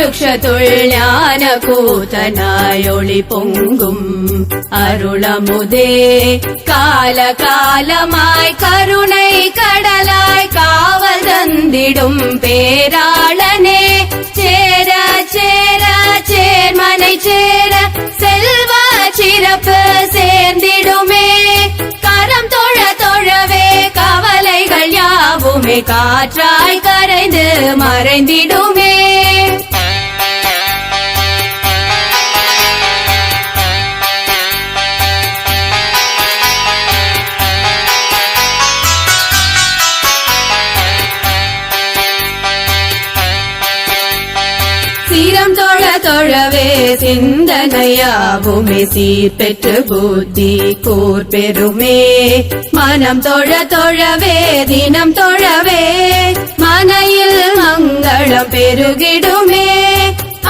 രുക്ഷതുൾ ജ്ഞാനകൂതനായൊളി പൊങ്കും അരുളമുതേ കാലകാലമായി കരുണை கடலாய் காவல் தந்திடும் பேராளனே சேர சேர சேர்மனை சேர செல்வ சிறப்பு சேர்ந்திடுமே கரம் தொழ தொழவே கவலைகள் யாவுமே காற்றாய் கரைந்து மறைந்திடுமே சீரம் தொழ தொழவே சிந்தனையாவுமே சீர் பெற்று புத்தி கூர் பெருமே மனம் தொழ தொழவே தினம் தொழவே மனையில் மங்களம் பெருகிடுமே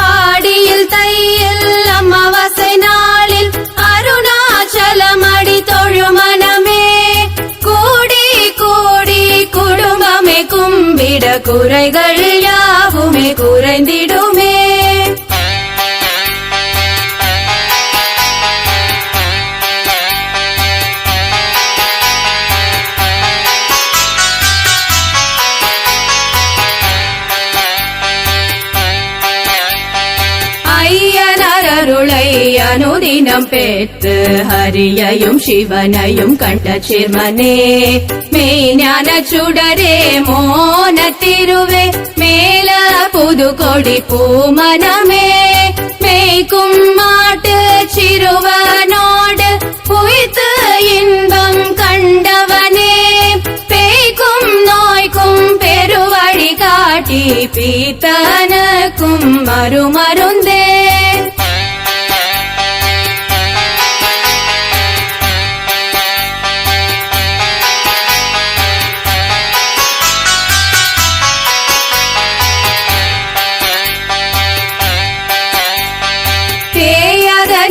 ஆடியில் தையில் அமாவாசை நாளில் அருணாச்சலம் அடி தொழு மனமே கூடி கூடி குடும்பமே கும்பிட குறைகள் யாவுமே குறைந்திடுமே அருளை அனுதினம் பெற்று ஹரியையும் சிவனையும் கண்ட சிர்மனே மெய்ஞான சுடரே மோன திருவே மேல புது கொடி பூமனமே மேய்க்கும் மாட்டு சிறுவனோடு புய்த்து இன்பம் கண்டவனே பேய்க்கும் நோய்க்கும் பெருவழி காட்டி பீத்தனுக்கும் மறுமருந்தே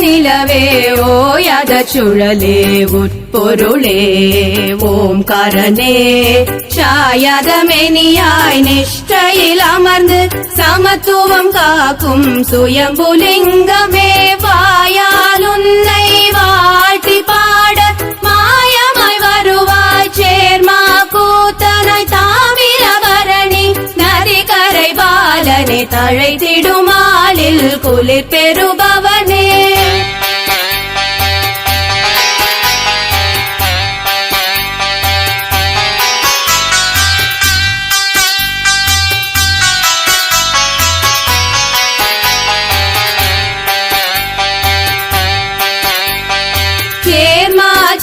நிலவே ஓயாத சுழலே உட்பொருளே ஓம்காரனே சாயாத மெனியாய் நிஷ்டையில் அமர்ந்து சமத்துவம் காக்கும் சுயம்புலிங்கமே வாயால் உன்னை வாழ்த்தி பாட மாயமாய் வருவாய் சேர்மா கூத்தனாய் தாமிரபரணி நதிகரை பாலனே தழைத்திடுமாலில் குளிர் பெறுபவனே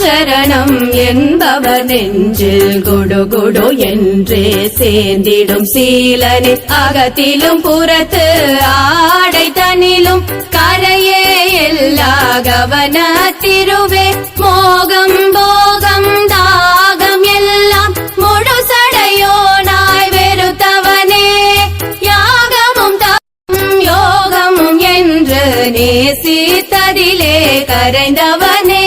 சரணம் என்பவர் நெஞ்சில் குடு குடு என்றே சேர்ந்திடும் சீலனே அகத்திலும் புறத்து ஆடை தனிலும் கரையே எல்லா கவன திருவே மோகம் போகம் தாகம் எல்லாம் முழு சடையோனாய் வெறுத்தவனே யாகமும் தாகம் யோகமும் என்று நேசித்ததிலே கரைந்தவனே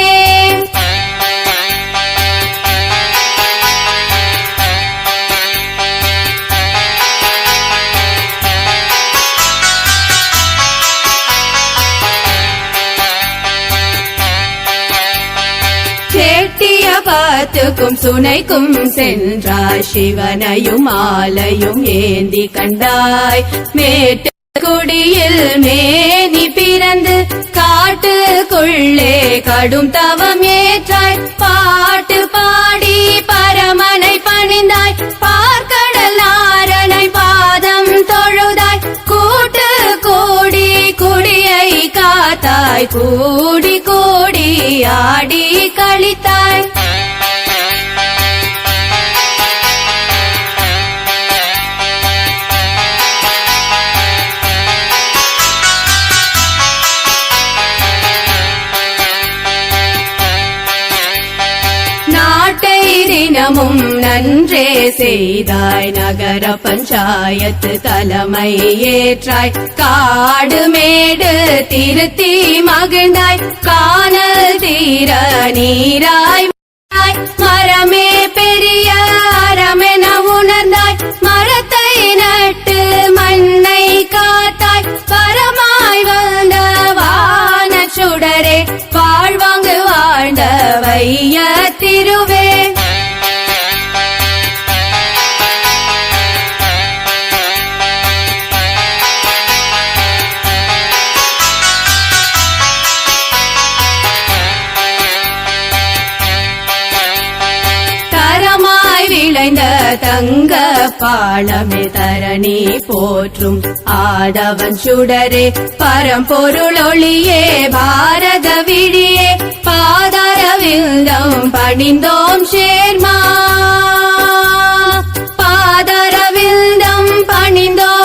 பாத்துக்கும் சுனைக்கும் சென்றாய் சிவனையும் ஆலையும் ஏந்தி கண்டாய் மேட்டு குடியில் மேனி பிறந்து காட்டுக்குள்ளே கடும் தவம் ஏற்றாய் பாட்டு பாடி பரமனை பணிந்தாய் பார்க்கடல் நாரணை பாதம் தொழுதாய் கூட்டு கூடி குடியை காத்தாய் கூடி கூடி ஆடி கழித்தாய் தினமும் நன்றே செய்தாய் நகர பஞ்சாயத்து தலைமை ஏற்றாய் காடு மேடு திருத்தி மகிழ்ந்தாய் காணல் தீர நீராய் மரமே பெரிய அறமென உணர்ந்தாய் மரத்தை நட்டு மண்ணை காத்தாய் விளைந்த தங்க பாளமே தரணி போற்றும் ஆதவன் சுடரே பரம்பொருளொளியே பாரத விழியே பாதரவில்தம் பணிந்தோம் சேர்மா பாதரவில்தம் பணிந்தோம்